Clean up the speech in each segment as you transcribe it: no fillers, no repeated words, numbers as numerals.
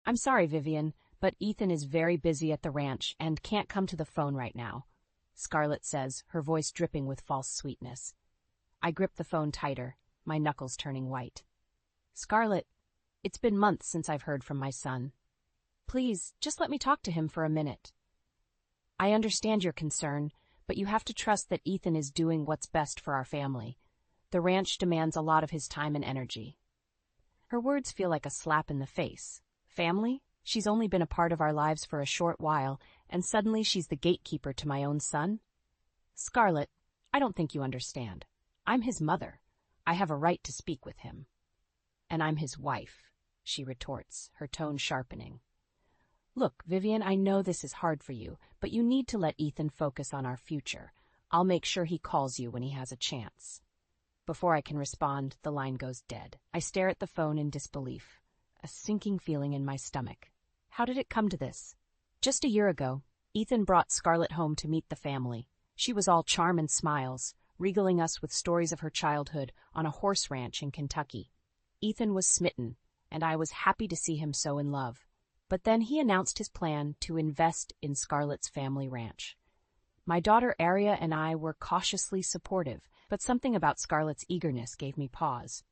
I'm sorry, Vivian, but Ethan is very busy at the ranch and can't come to the phone right now, Scarlett says, her voice dripping with false sweetness. I grip the phone tighter, my knuckles turning white. Scarlett, it's been months since I've heard from my son. Please, just let me talk to him for a minute. I understand your concern, but you have to trust that Ethan is doing what's best for our family. The ranch demands a lot of his time and energy. Her words feel like a slap in the face. Family? She's only been a part of our lives for a short while, and suddenly she's the gatekeeper to my own son? Scarlett, I don't think you understand. I'm his mother. I have a right to speak with him. And I'm his wife, she retorts, her tone sharpening. Look, Vivian, I know this is hard for you, but you need to let Ethan focus on our future. I'll make sure he calls you when he has a chance. Before I can respond, the line goes dead. I stare at the phone in disbelief, a sinking feeling in my stomach. How did it come to this? Just a year ago, Ethan brought Scarlett home to meet the family. She was all charm and smiles, regaling us with stories of her childhood on a horse ranch in Kentucky. Ethan was smitten, and I was happy to see him so in love. But then he announced his plan to invest in Scarlett's family ranch. My daughter Aria and I were cautiously supportive, but something about Scarlett's eagerness gave me pause.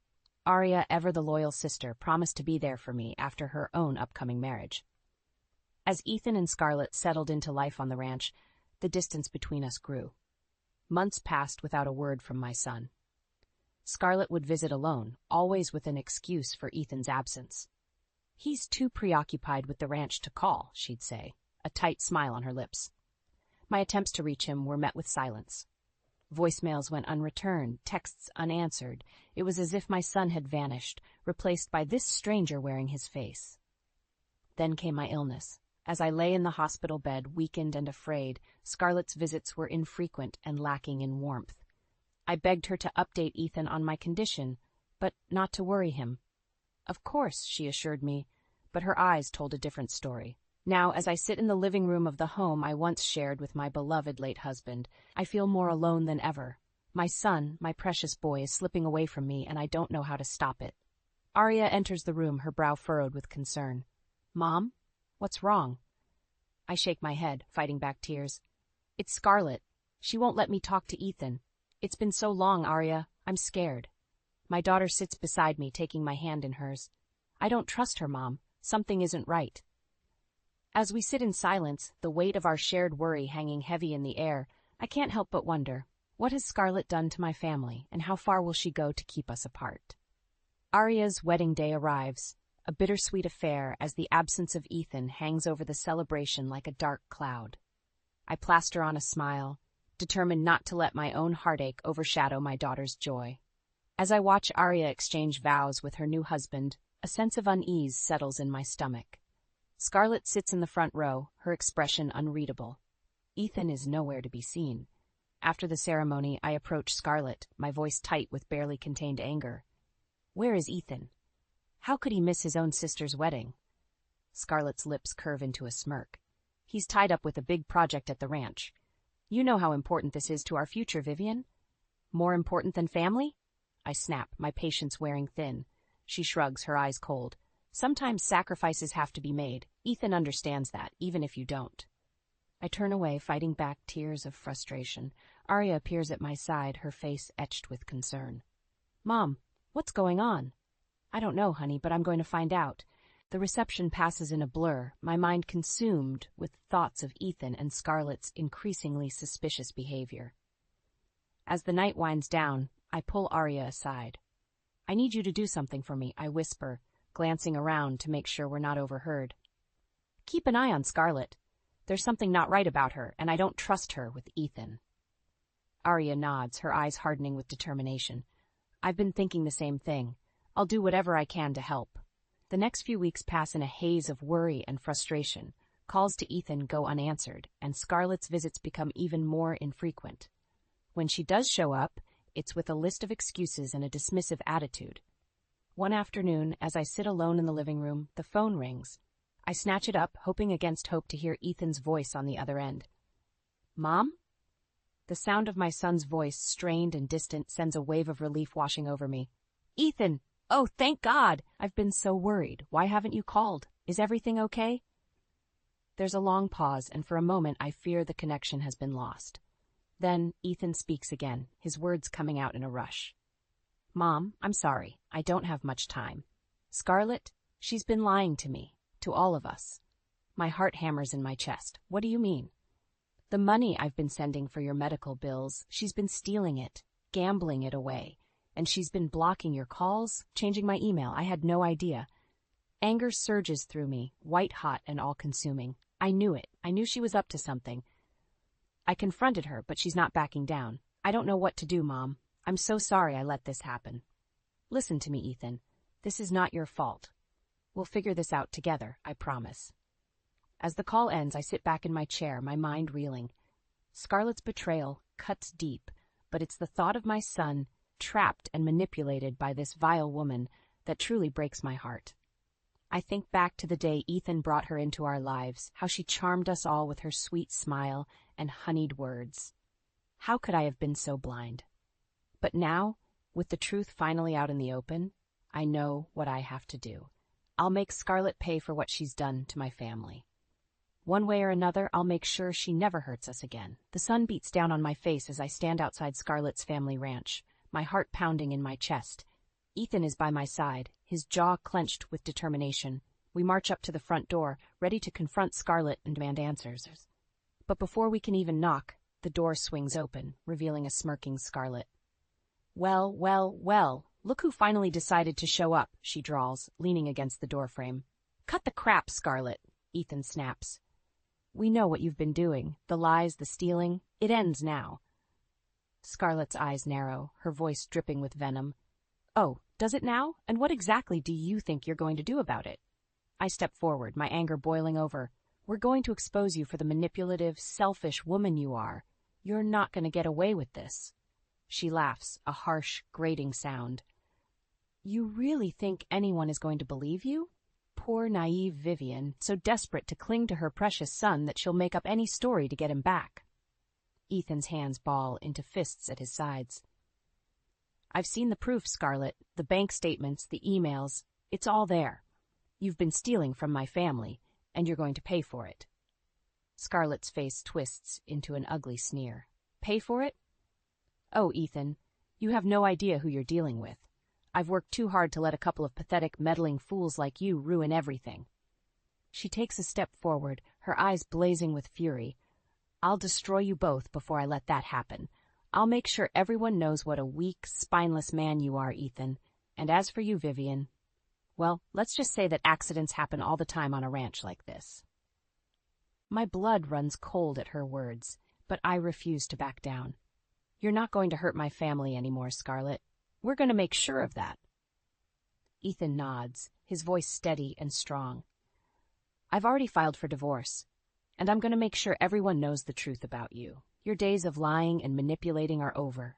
Aria, ever the loyal sister, promised to be there for me after her own upcoming marriage. As Ethan and Scarlett settled into life on the ranch, the distance between us grew. Months passed without a word from my son. Scarlett would visit alone, always with an excuse for Ethan's absence. He's too preoccupied with the ranch to call, she'd say, a tight smile on her lips. My attempts to reach him were met with silence. Voicemails went unreturned, texts unanswered. It was as if my son had vanished, replaced by this stranger wearing his face. Then came my illness. As I lay in the hospital bed, weakened and afraid, Scarlett's visits were infrequent and lacking in warmth. I begged her to update Ethan on my condition, but not to worry him. Of course, she assured me, but her eyes told a different story. Now, as I sit in the living room of the home I once shared with my beloved late husband, I feel more alone than ever. My son, my precious boy, is slipping away from me, and I don't know how to stop it. Aria enters the room, her brow furrowed with concern. Mom? What's wrong? I shake my head, fighting back tears. It's Scarlett. She won't let me talk to Ethan. It's been so long, Aria. I'm scared. My daughter sits beside me, taking my hand in hers. I don't trust her, Mom. Something isn't right. As we sit in silence, the weight of our shared worry hanging heavy in the air, I can't help but wonder, what has Scarlett done to my family, and how far will she go to keep us apart? Aria's wedding day arrives, a bittersweet affair as the absence of Ethan hangs over the celebration like a dark cloud. I plaster on a smile, determined not to let my own heartache overshadow my daughter's joy. As I watch Aria exchange vows with her new husband, a sense of unease settles in my stomach. Scarlett sits in the front row, her expression unreadable. Ethan is nowhere to be seen. After the ceremony, I approach Scarlett, my voice tight with barely contained anger. Where is Ethan? How could he miss his own sister's wedding? Scarlett's lips curve into a smirk. He's tied up with a big project at the ranch. You know how important this is to our future, Vivian. More important than family? I snap, my patience wearing thin. She shrugs, her eyes cold. Sometimes sacrifices have to be made. Ethan understands that, even if you don't. I turn away, fighting back tears of frustration. Aria appears at my side, her face etched with concern. Mom, what's going on? I don't know, honey, but I'm going to find out. The reception passes in a blur, my mind consumed with thoughts of Ethan and Scarlett's increasingly suspicious behavior. As the night winds down, I pull Aria aside. I need you to do something for me, I whisper, glancing around to make sure we're not overheard. Keep an eye on Scarlett. There's something not right about her, and I don't trust her with Ethan. Aria nods, her eyes hardening with determination. I've been thinking the same thing. I'll do whatever I can to help. The next few weeks pass in a haze of worry and frustration. Calls to Ethan go unanswered, and Scarlett's visits become even more infrequent. When she does show up, it's with a list of excuses and a dismissive attitude. One afternoon, as I sit alone in the living room, the phone rings. I snatch it up, hoping against hope to hear Ethan's voice on the other end. Mom? The sound of my son's voice, strained and distant, sends a wave of relief washing over me. Ethan! Oh, thank God! I've been so worried. Why haven't you called? Is everything okay?" There's a long pause, and for a moment I fear the connection has been lost. Then Ethan speaks again, his words coming out in a rush. "Mom, I'm sorry. I don't have much time. Scarlett, she's been lying to me, to all of us." My heart hammers in my chest. "What do you mean?" "The money I've been sending for your medical bills, she's been stealing it, gambling it away, and she's been blocking your calls, changing my email. I had no idea." Anger surges through me, white-hot and all-consuming. I knew it. I knew she was up to something. I confronted her, but she's not backing down. "I don't know what to do, Mom. I'm so sorry I let this happen." "Listen to me, Ethan. This is not your fault. We'll figure this out together, I promise." As the call ends, I sit back in my chair, my mind reeling. Scarlett's betrayal cuts deep, but it's the thought of my son, trapped and manipulated by this vile woman, that truly breaks my heart. I think back to the day Ethan brought her into our lives, how she charmed us all with her sweet smile and honeyed words. How could I have been so blind? But now, with the truth finally out in the open, I know what I have to do. I'll make Scarlett pay for what she's done to my family. One way or another, I'll make sure she never hurts us again. The sun beats down on my face as I stand outside Scarlett's family ranch, my heart pounding in my chest. Ethan is by my side, his jaw clenched with determination. We march up to the front door, ready to confront Scarlett and demand answers. But before we can even knock, the door swings open, revealing a smirking Scarlett. "Well, well, well, look who finally decided to show up," she drawls, leaning against the doorframe. "Cut the crap, Scarlett," Ethan snaps. "We know what you've been doing, the lies, the stealing. It ends now." Scarlett's eyes narrow, her voice dripping with venom. "Oh, does it now? And what exactly do you think you're going to do about it?" I step forward, my anger boiling over. "We're going to expose you for the manipulative, selfish woman you are. You're not going to get away with this." She laughs, a harsh, grating sound. "You really think anyone is going to believe you? Poor, naive Vivian, so desperate to cling to her precious son that she'll make up any story to get him back." Ethan's hands ball into fists at his sides. "I've seen the proof, Scarlett, the bank statements, the emails. It's all there. You've been stealing from my family, and you're going to pay for it." Scarlett's face twists into an ugly sneer. "Pay for it? Oh, Ethan, you have no idea who you're dealing with. I've worked too hard to let a couple of pathetic, meddling fools like you ruin everything." She takes a step forward, her eyes blazing with fury. "I'll destroy you both before I let that happen. I'll make sure everyone knows what a weak, spineless man you are, Ethan. And as for you, Vivian, well, let's just say that accidents happen all the time on a ranch like this." My blood runs cold at her words, but I refuse to back down. "You're not going to hurt my family anymore, Scarlett. We're going to make sure of that." Ethan nods, his voice steady and strong. "I've already filed for divorce, and I'm going to make sure everyone knows the truth about you. Your days of lying and manipulating are over."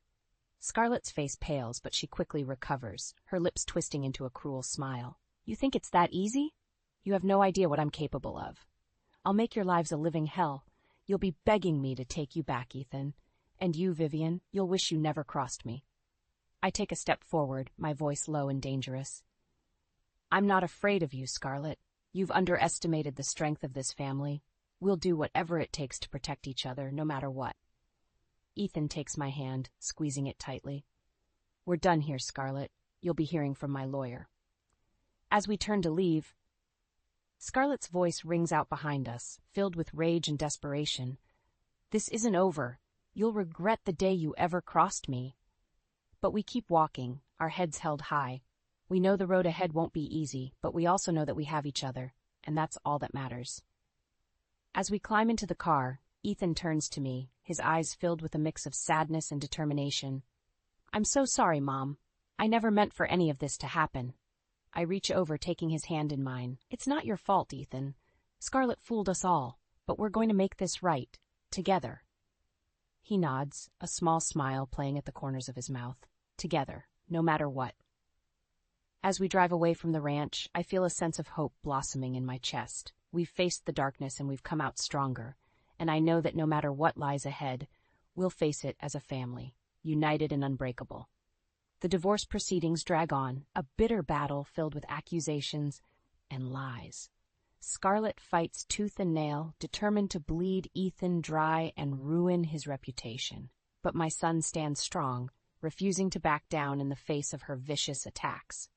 Scarlett's face pales, but she quickly recovers, her lips twisting into a cruel smile. "You think it's that easy? You have no idea what I'm capable of. I'll make your lives a living hell. You'll be begging me to take you back, Ethan. And you, Vivian, you'll wish you never crossed me." I take a step forward, my voice low and dangerous. "I'm not afraid of you, Scarlett. You've underestimated the strength of this family. We'll do whatever it takes to protect each other, no matter what." Ethan takes my hand, squeezing it tightly. "We're done here, Scarlett. You'll be hearing from my lawyer." As we turn to leave, Scarlett's voice rings out behind us, filled with rage and desperation. "This isn't over. You'll regret the day you ever crossed me." But we keep walking, our heads held high. We know the road ahead won't be easy, but we also know that we have each other, and that's all that matters. As we climb into the car, Ethan turns to me, his eyes filled with a mix of sadness and determination. "I'm so sorry, Mom. I never meant for any of this to happen." I reach over, taking his hand in mine. "It's not your fault, Ethan. Scarlett fooled us all, but we're going to make this right, together." He nods, a small smile playing at the corners of his mouth. Together, no matter what. As we drive away from the ranch, I feel a sense of hope blossoming in my chest. We've faced the darkness and we've come out stronger, and I know that no matter what lies ahead, we'll face it as a family, united and unbreakable. The divorce proceedings drag on, a bitter battle filled with accusations and lies. Scarlett fights tooth and nail, determined to bleed Ethan dry and ruin his reputation. But my son stands strong, refusing to back down in the face of her vicious attacks.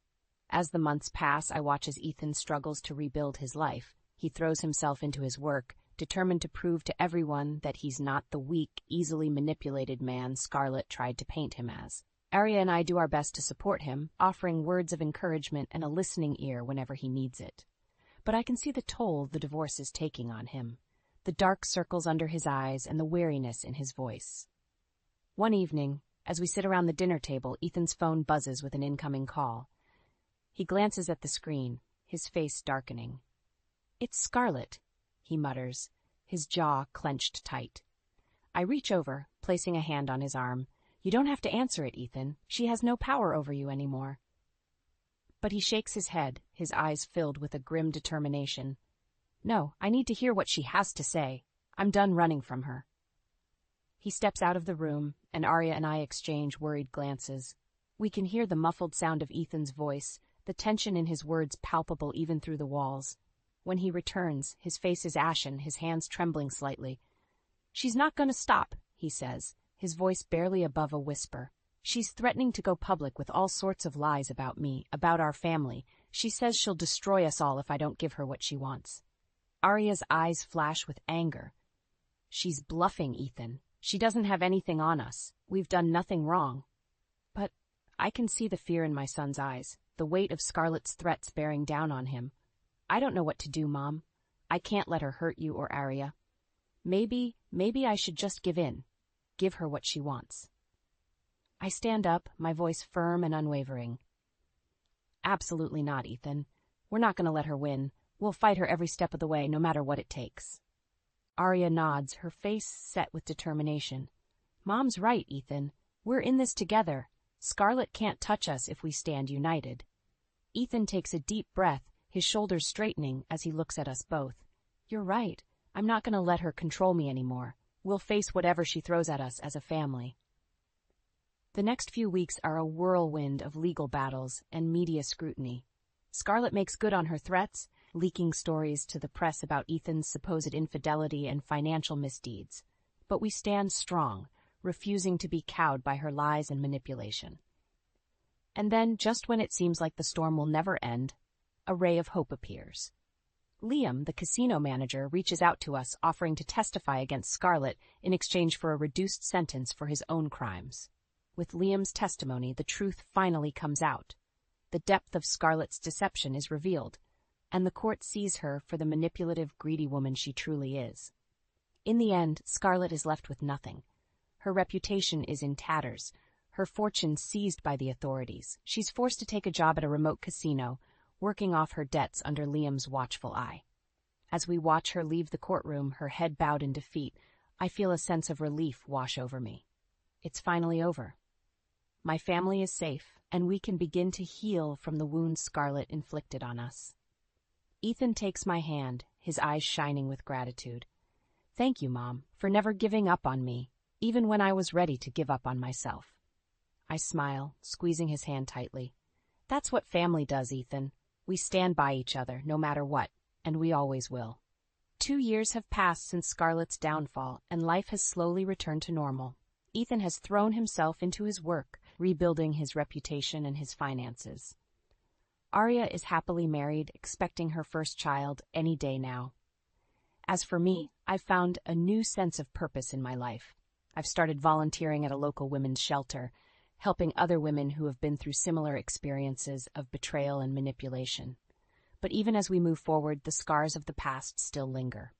As the months pass, I watch as Ethan struggles to rebuild his life. He throws himself into his work, determined to prove to everyone that he's not the weak, easily manipulated man Scarlett tried to paint him as. Arya and I do our best to support him, offering words of encouragement and a listening ear whenever he needs it. But I can see the toll the divorce is taking on him, the dark circles under his eyes and the weariness in his voice. One evening, as we sit around the dinner table, Ethan's phone buzzes with an incoming call. He glances at the screen, his face darkening. "It's Scarlett," he mutters, his jaw clenched tight. I reach over, placing a hand on his arm. "You don't have to answer it, Ethan. She has no power over you anymore." But he shakes his head, his eyes filled with a grim determination. "No, I need to hear what she has to say. I'm done running from her." He steps out of the room, and Arya and I exchange worried glances. We can hear the muffled sound of Ethan's voice, the tension in his words palpable even through the walls. When he returns, his face is ashen, his hands trembling slightly. "She's not going to stop," he says, his voice barely above a whisper. "She's threatening to go public with all sorts of lies about me, about our family. She says she'll destroy us all if I don't give her what she wants." Arya's eyes flash with anger. "She's bluffing, Ethan. She doesn't have anything on us. We've done nothing wrong." But I can see the fear in my son's eyes, the weight of Scarlett's threats bearing down on him. "I don't know what to do, Mom. I can't let her hurt you or Arya. Maybe I should just give in. Give her what she wants." I stand up, my voice firm and unwavering. "Absolutely not, Ethan. We're not going to let her win. We'll fight her every step of the way, no matter what it takes." Arya nods, her face set with determination. "Mom's right, Ethan. We're in this together. Scarlett can't touch us if we stand united." Ethan takes a deep breath, his shoulders straightening as he looks at us both. "You're right. I'm not going to let her control me anymore. We'll face whatever she throws at us as a family." The next few weeks are a whirlwind of legal battles and media scrutiny. Scarlett makes good on her threats, leaking stories to the press about Ethan's supposed infidelity and financial misdeeds. But we stand strong, refusing to be cowed by her lies and manipulation. And then, just when it seems like the storm will never end, a ray of hope appears. Liam, the casino manager, reaches out to us, offering to testify against Scarlett in exchange for a reduced sentence for his own crimes. With Liam's testimony, the truth finally comes out. The depth of Scarlett's deception is revealed, and the court sees her for the manipulative, greedy woman she truly is. In the end, Scarlett is left with nothing. Her reputation is in tatters, her fortune seized by the authorities. She's forced to take a job at a remote casino, working off her debts under Liam's watchful eye. As we watch her leave the courtroom, her head bowed in defeat, I feel a sense of relief wash over me. It's finally over. My family is safe, and we can begin to heal from the wounds Scarlett inflicted on us. Ethan takes my hand, his eyes shining with gratitude. "Thank you, Mom, for never giving up on me, even when I was ready to give up on myself." I smile, squeezing his hand tightly. "That's what family does, Ethan. We stand by each other, no matter what, and we always will." 2 years have passed since Scarlett's downfall, and life has slowly returned to normal. Ethan has thrown himself into his work, rebuilding his reputation and his finances. Arya is happily married, expecting her first child any day now. As for me, I've found a new sense of purpose in my life. I've started volunteering at a local women's shelter, helping other women who have been through similar experiences of betrayal and manipulation. But even as we move forward, the scars of the past still linger.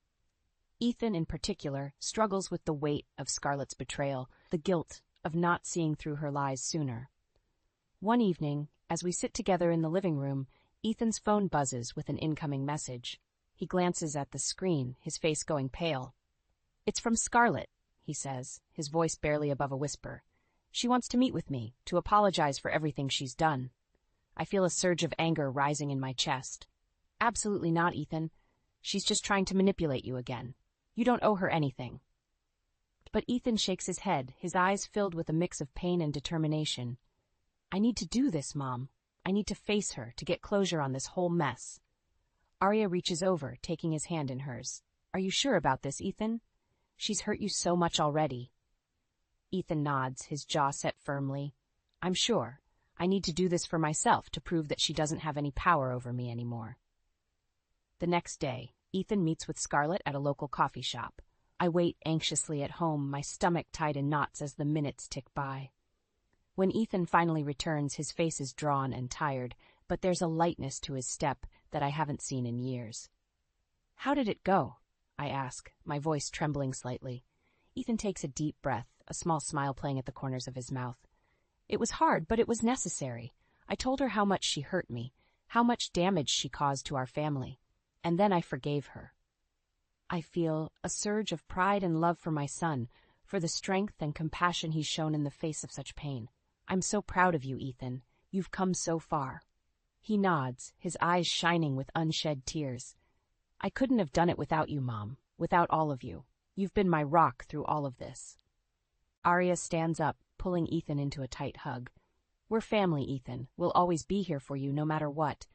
Ethan, in particular, struggles with the weight of Scarlett's betrayal, the guilt of not seeing through her lies sooner. One evening, as we sit together in the living room, Ethan's phone buzzes with an incoming message. He glances at the screen, his face going pale. "It's from Scarlett," he says, his voice barely above a whisper. "She wants to meet with me, to apologize for everything she's done." I feel a surge of anger rising in my chest. "Absolutely not, Ethan. She's just trying to manipulate you again. You don't owe her anything." But Ethan shakes his head, his eyes filled with a mix of pain and determination. "I need to do this, Mom. I need to face her, to get closure on this whole mess." Arya reaches over, taking his hand in hers. Are you sure about this, Ethan? She's hurt you so much already. Ethan nods, his jaw set firmly. I'm sure. I need to do this for myself to prove that she doesn't have any power over me anymore. The next day, Ethan meets with Scarlett at a local coffee shop. I wait anxiously at home, my stomach tied in knots as the minutes tick by. When Ethan finally returns, his face is drawn and tired, but there's a lightness to his step that I haven't seen in years. How did it go? I ask, my voice trembling slightly. Ethan takes a deep breath, a small smile playing at the corners of his mouth. It was hard, but it was necessary. I told her how much she hurt me, how much damage she caused to our family, and then I forgave her. I feel a surge of pride and love for my son, for the strength and compassion he's shown in the face of such pain. I'm so proud of you, Ethan. You've come so far. He nods, his eyes shining with unshed tears. I couldn't have done it without you, Mom, without all of you. You've been my rock through all of this. Arya stands up, pulling Ethan into a tight hug. We're family, Ethan. We'll always be here for you, no matter what.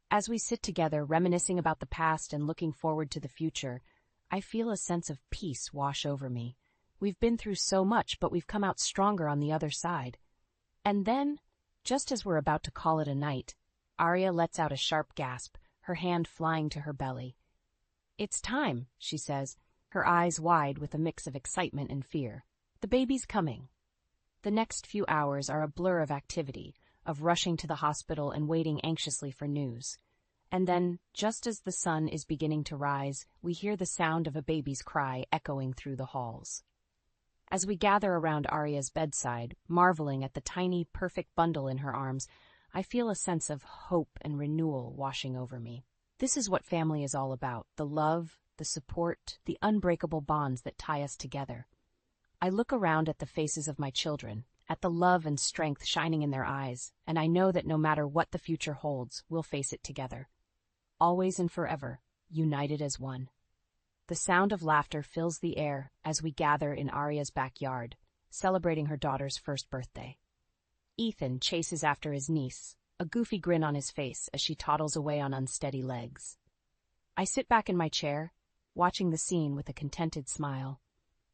As we sit together, reminiscing about the past and looking forward to the future, I feel a sense of peace wash over me. We've been through so much, but we've come out stronger on the other side. And then, just as we're about to call it a night, Arya lets out a sharp gasp, her hand flying to her belly. It's time, she says, her eyes wide with a mix of excitement and fear. The baby's coming. The next few hours are a blur of activity, of rushing to the hospital and waiting anxiously for news. And then, just as the sun is beginning to rise, we hear the sound of a baby's cry echoing through the halls. As we gather around Arya's bedside, marveling at the tiny, perfect bundle in her arms, I feel a sense of hope and renewal washing over me. This is what family is all about, the love, the support, the unbreakable bonds that tie us together. I look around at the faces of my children, at the love and strength shining in their eyes, and I know that no matter what the future holds, we'll face it together. Always and forever, united as one. The sound of laughter fills the air as we gather in Arya's backyard, celebrating her daughter's first birthday. Ethan chases after his niece, a goofy grin on his face as she toddles away on unsteady legs. I sit back in my chair, watching the scene with a contented smile.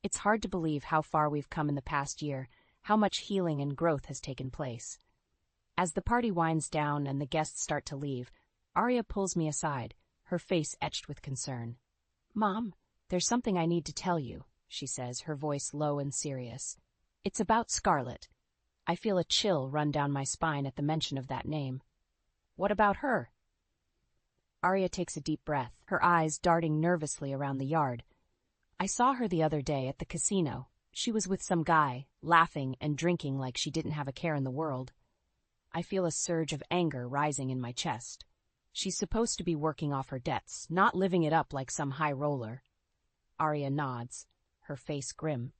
It's hard to believe how far we've come in the past year, how much healing and growth has taken place. As the party winds down and the guests start to leave, Arya pulls me aside, her face etched with concern. Mom, there's something I need to tell you, she says, her voice low and serious. It's about Scarlett. I feel a chill run down my spine at the mention of that name. What about her? Arya takes a deep breath, her eyes darting nervously around the yard. I saw her the other day at the casino. She was with some guy, laughing and drinking like she didn't have a care in the world. I feel a surge of anger rising in my chest. She's supposed to be working off her debts, not living it up like some high roller. Arya nods, her face grim.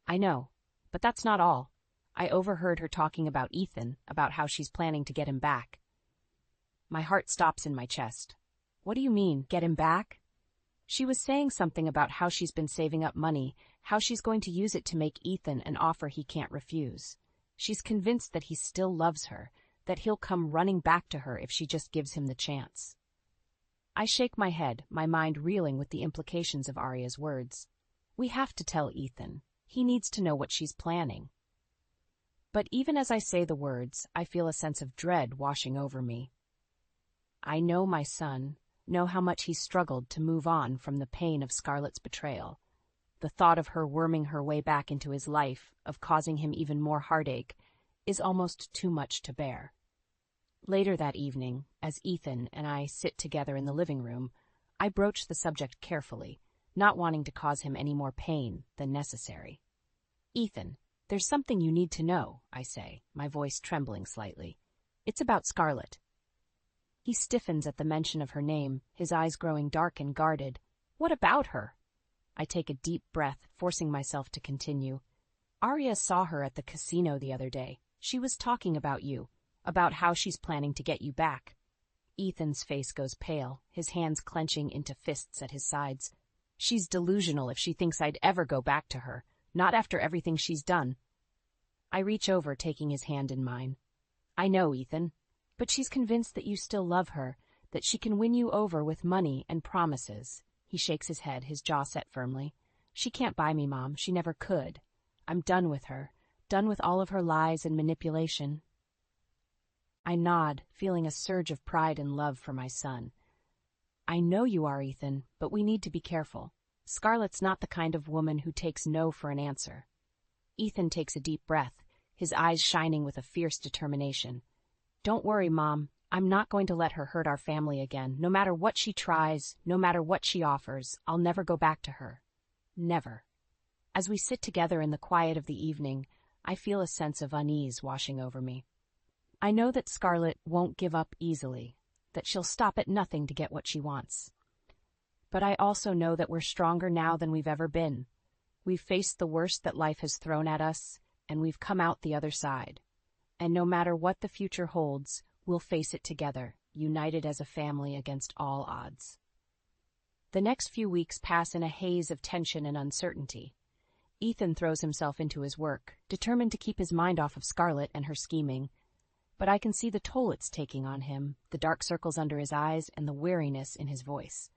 I know, but that's not all. I overheard her talking about Ethan, about how she's planning to get him back. My heart stops in my chest. What do you mean, get him back? She was saying something about how she's been saving up money, how she's going to use it to make Ethan an offer he can't refuse. She's convinced that he still loves her, that he'll come running back to her if she just gives him the chance. I shake my head, my mind reeling with the implications of Arya's words. We have to tell Ethan. He needs to know what she's planning. But even as I say the words, I feel a sense of dread washing over me. I know my son, know how much he struggled to move on from the pain of Scarlett's betrayal. The thought of her worming her way back into his life, of causing him even more heartache, is almost too much to bear. Later that evening, as Ethan and I sit together in the living room, I broach the subject carefully, not wanting to cause him any more pain than necessary. Ethan, there's something you need to know, I say, my voice trembling slightly. It's about Scarlett. He stiffens at the mention of her name, his eyes growing dark and guarded. What about her? I take a deep breath, forcing myself to continue. Arya saw her at the casino the other day. She was talking about you, about how she's planning to get you back. Ethan's face goes pale, his hands clenching into fists at his sides. She's delusional if she thinks I'd ever go back to her, not after everything she's done. I reach over, taking his hand in mine. I know, Ethan, but she's convinced that you still love her, that she can win you over with money and promises. He shakes his head, his jaw set firmly. She can't buy me, Mom. She never could. I'm done with her. Done with all of her lies and manipulation. I nod, feeling a surge of pride and love for my son. I know you are, Ethan, but we need to be careful. Scarlett's not the kind of woman who takes no for an answer. Ethan takes a deep breath, his eyes shining with a fierce determination. Don't worry, Mom. I'm not going to let her hurt our family again. No matter what she tries, no matter what she offers, I'll never go back to her. Never. As we sit together in the quiet of the evening, I feel a sense of unease washing over me. I know that Scarlett won't give up easily, that she'll stop at nothing to get what she wants. But I also know that we're stronger now than we've ever been. We've faced the worst that life has thrown at us, and we've come out the other side. And no matter what the future holds, we'll face it together, united as a family against all odds. The next few weeks pass in a haze of tension and uncertainty. Ethan throws himself into his work, determined to keep his mind off of Scarlett and her scheming. But I can see the toll it's taking on him, the dark circles under his eyes and the weariness in his voice.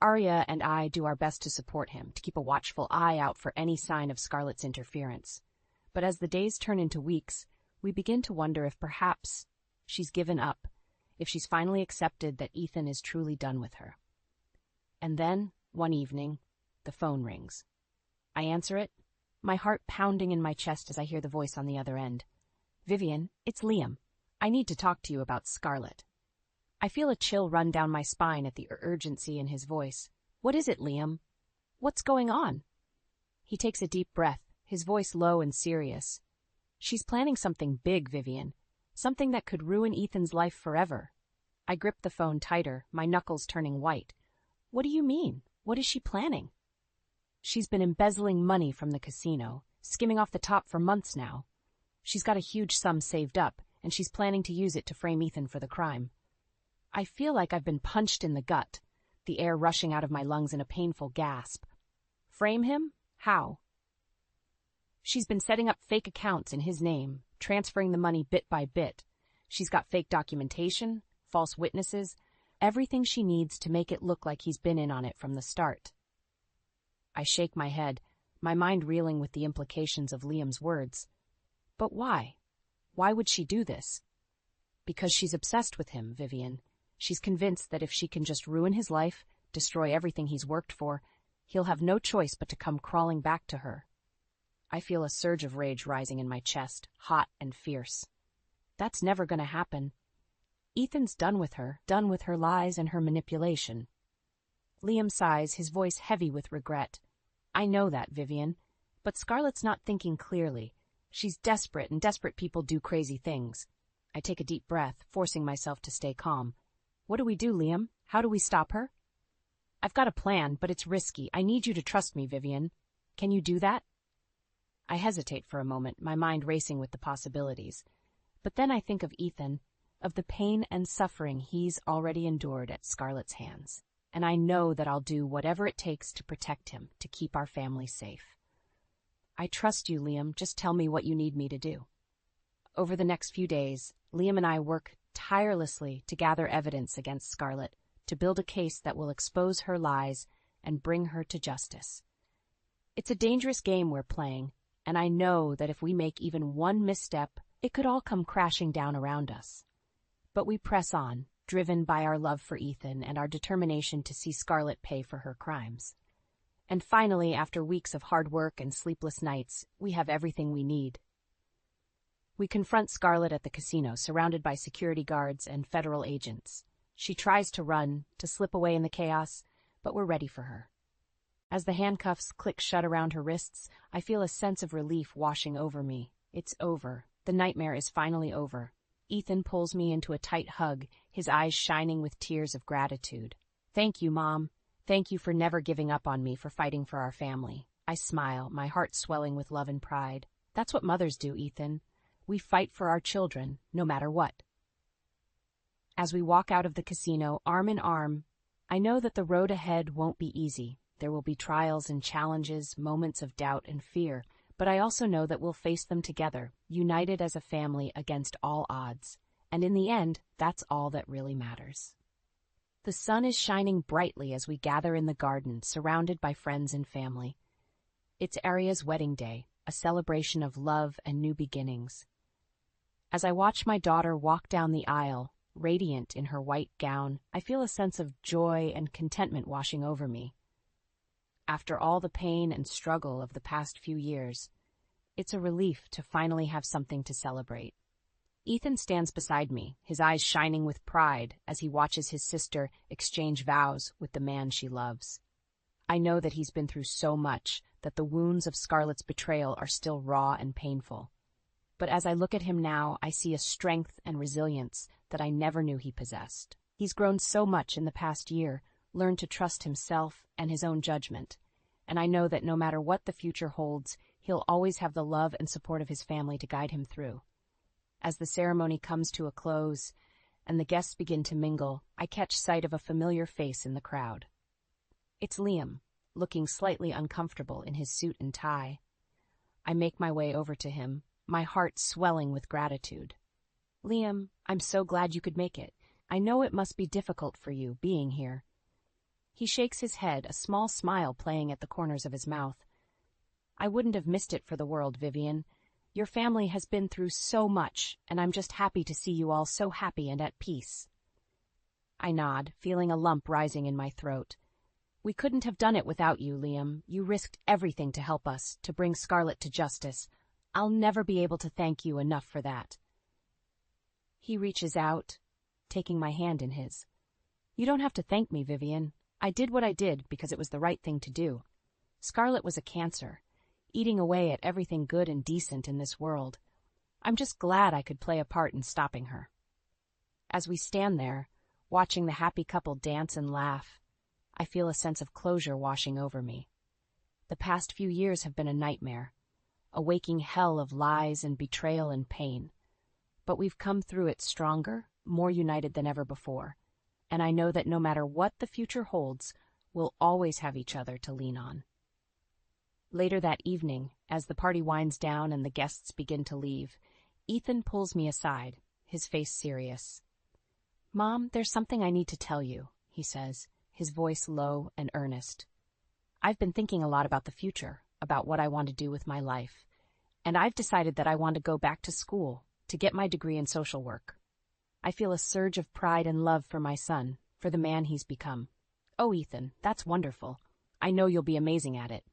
Arya and I do our best to support him, to keep a watchful eye out for any sign of Scarlett's interference. But as the days turn into weeks, we begin to wonder if perhaps she's given up, if she's finally accepted that Ethan is truly done with her. And then, one evening, the phone rings. I answer it, my heart pounding in my chest as I hear the voice on the other end. Vivian, it's Liam. I need to talk to you about Scarlett. I feel a chill run down my spine at the urgency in his voice. What is it, Liam? What's going on? He takes a deep breath, his voice low and serious. She's planning something big, Vivian. Something that could ruin Ethan's life forever. I grip the phone tighter, my knuckles turning white. What do you mean? What is she planning? She's been embezzling money from the casino, skimming off the top for months now. She's got a huge sum saved up, and she's planning to use it to frame Ethan for the crime. I feel like I've been punched in the gut, the air rushing out of my lungs in a painful gasp. Frame him? How? She's been setting up fake accounts in his name, transferring the money bit by bit. She's got fake documentation, false witnesses, everything she needs to make it look like he's been in on it from the start. I shake my head, my mind reeling with the implications of Liam's words. But why? Why would she do this? Because she's obsessed with him, Vivian. She's convinced that if she can just ruin his life, destroy everything he's worked for, he'll have no choice but to come crawling back to her. I feel a surge of rage rising in my chest, hot and fierce. That's never going to happen. Ethan's done with her lies and her manipulation. Liam sighs, his voice heavy with regret. I know that, Vivian, but Scarlett's not thinking clearly. She's desperate, and desperate people do crazy things. I take a deep breath, forcing myself to stay calm. What do we do, Liam? How do we stop her? I've got a plan, but it's risky. I need you to trust me, Vivian. Can you do that? I hesitate for a moment, my mind racing with the possibilities. But then I think of Ethan, of the pain and suffering he's already endured at Scarlett's hands. And I know that I'll do whatever it takes to protect him, to keep our family safe. I trust you, Liam. Just tell me what you need me to do. Over the next few days, Liam and I work tirelessly to gather evidence against Scarlett, to build a case that will expose her lies and bring her to justice. It's a dangerous game we're playing, and I know that if we make even one misstep, it could all come crashing down around us. But we press on, driven by our love for Ethan and our determination to see Scarlett pay for her crimes. And finally, after weeks of hard work and sleepless nights, we have everything we need. We confront Scarlett at the casino, surrounded by security guards and federal agents. She tries to run, to slip away in the chaos, but we're ready for her. As the handcuffs click shut around her wrists, I feel a sense of relief washing over me. It's over. The nightmare is finally over. Ethan pulls me into a tight hug, his eyes shining with tears of gratitude. Thank you, Mom. Thank you for never giving up on me, for fighting for our family. I smile, my heart swelling with love and pride. That's what mothers do, Ethan. We fight for our children, no matter what. As we walk out of the casino, arm in arm, I know that the road ahead won't be easy. There will be trials and challenges, moments of doubt and fear, but I also know that we'll face them together, united as a family against all odds. And in the end, that's all that really matters. The sun is shining brightly as we gather in the garden, surrounded by friends and family. It's Arya's wedding day, a celebration of love and new beginnings. As I watch my daughter walk down the aisle, radiant in her white gown, I feel a sense of joy and contentment washing over me. After all the pain and struggle of the past few years, it's a relief to finally have something to celebrate. Ethan stands beside me, his eyes shining with pride as he watches his sister exchange vows with the man she loves. I know that he's been through so much, that the wounds of Scarlett's betrayal are still raw and painful. But as I look at him now, I see a strength and resilience that I never knew he possessed. He's grown so much in the past year, learned to trust himself and his own judgment, and I know that no matter what the future holds, he'll always have the love and support of his family to guide him through. As the ceremony comes to a close and the guests begin to mingle, I catch sight of a familiar face in the crowd. It's Liam, looking slightly uncomfortable in his suit and tie. I make my way over to him, my heart swelling with gratitude. Liam, I'm so glad you could make it. I know it must be difficult for you, being here. He shakes his head, a small smile playing at the corners of his mouth. I wouldn't have missed it for the world, Vivian. Your family has been through so much, and I'm just happy to see you all so happy and at peace. I nod, feeling a lump rising in my throat. We couldn't have done it without you, Liam. You risked everything to help us, to bring Scarlett to justice. I'll never be able to thank you enough for that. He reaches out, taking my hand in his. You don't have to thank me, Vivian. I did what I did because it was the right thing to do. Scarlett was a cancer, eating away at everything good and decent in this world. I'm just glad I could play a part in stopping her. As we stand there, watching the happy couple dance and laugh, I feel a sense of closure washing over me. The past few years have been a nightmare, a waking hell of lies and betrayal and pain. But we've come through it stronger, more united than ever before, and I know that no matter what the future holds, we'll always have each other to lean on. Later that evening, as the party winds down and the guests begin to leave, Ethan pulls me aside, his face serious. Mom, there's something I need to tell you, he says, his voice low and earnest. I've been thinking a lot about the future, about what I want to do with my life, and I've decided that I want to go back to school to get my degree in social work. I feel a surge of pride and love for my son, for the man he's become. Oh, Ethan, that's wonderful. I know you'll be amazing at it.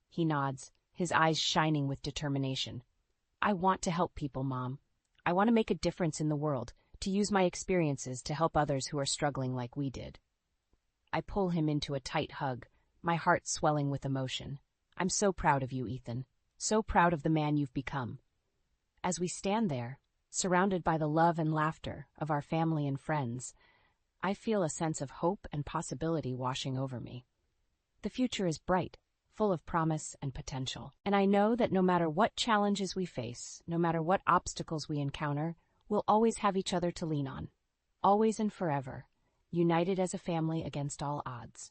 He nods, his eyes shining with determination. I want to help people, Mom. I want to make a difference in the world, to use my experiences to help others who are struggling like we did. I pull him into a tight hug, my heart swelling with emotion. I'm so proud of you, Ethan. So proud of the man you've become. As we stand there, surrounded by the love and laughter of our family and friends, I feel a sense of hope and possibility washing over me. The future is bright, full of promise and potential, and I know that no matter what challenges we face, no matter what obstacles we encounter, we'll always have each other to lean on, always and forever, united as a family against all odds.